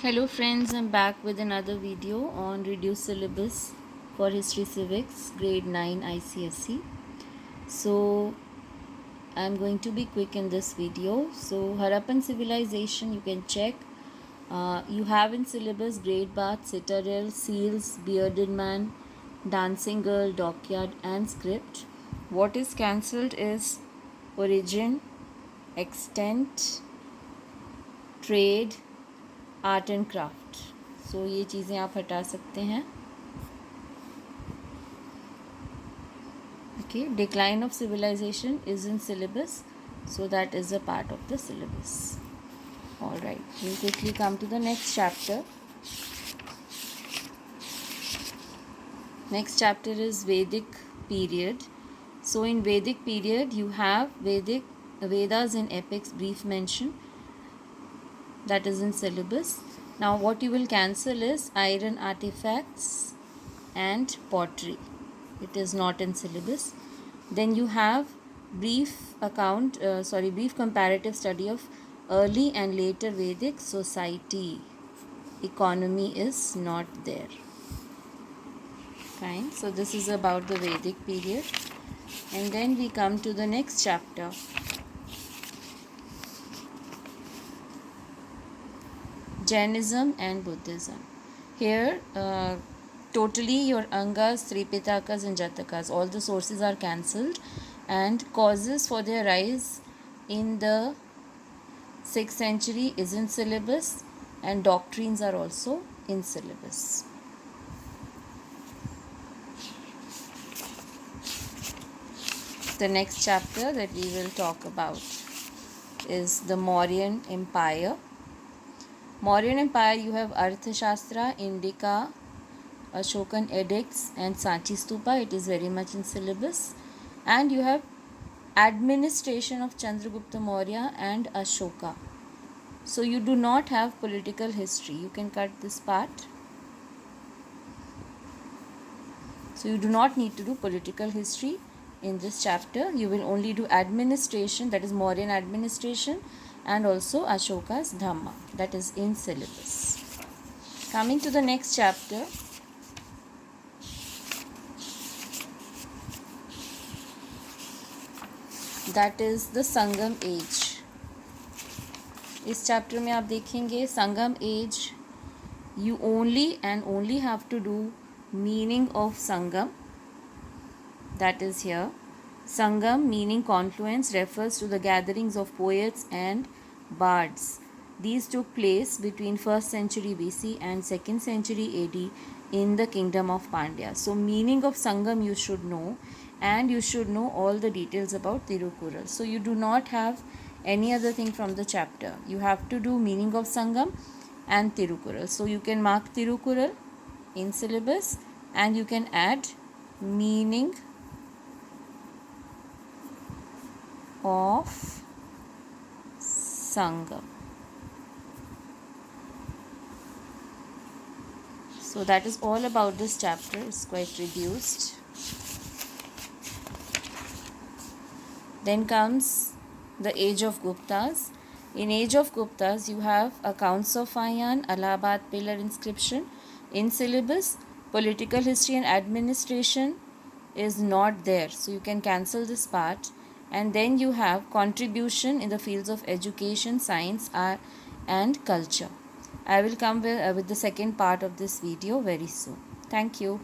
Hello friends, I'm back with another video on reduced syllabus for History Civics grade 9 ICSE. So I'm going to be quick in this video. So Harappan civilization, you can check. You have in syllabus Great Bath, Citadel, Seals, Bearded Man, Dancing Girl, Dockyard and Script. What is cancelled is origin, extent, trade, art and craft. So ये चीज़ें आप हटा सकते हैं. Okay, decline of civilisation is in syllabus, so that is a part of the syllabus. All right, we'll quickly come to the next chapter. Next chapter is Vedic period. So in Vedic period you have Vedas and epics brief mention, that is in syllabus. Now what you will cancel is iron artifacts and pottery. It is not in syllabus. Then you have brief comparative study of early and later Vedic society. Economy is not there. Fine. So this is about the Vedic period. And then we come to the next chapter. Jainism and Buddhism. Here totally your Angas, Tripitakas and Jatakas, all the sources are cancelled, and causes for their rise in the 6th century is in syllabus, and doctrines are also in syllabus. The next chapter that we will talk about is the Mauryan Empire. Mauryan Empire, you have Arthashastra, Indica, Ashokan edicts and Sanchi Stupa. It is very much in syllabus. And you have administration of Chandragupta Maurya and Ashoka. So you do not have political history. You can cut this part. So you do not need to do political history in this chapter. You will only do administration, that is Mauryan administration, and also Ashoka's Dhamma, that is in syllabus. Coming to the next chapter, that is the Sangam age. इस chapter में आप देखेंगे संगम as. You only and only have to do meaning of Sangam, that is here. Sangam, meaning confluence, refers to the gatherings of poets and bards. These took place between 1st century BC and 2nd century AD in the kingdom of Pandya. So meaning of Sangam you should know, and you should know all the details about Tirukural. So you do not have any other thing from the chapter. You have to do meaning of Sangam and Tirukural. So you can mark Tirukural in syllabus, and you can add meaning of Sangam. So that is all about this chapter. It's quite reduced. Then comes the age of Guptas. In age of Guptas, you have accounts of Ayan, Allahabad pillar inscription in syllabus. Political history and administration is not there, so you can cancel this part. And then you have contribution in the fields of education, science, art and culture. I will come with the second part of this video very soon. Thank you.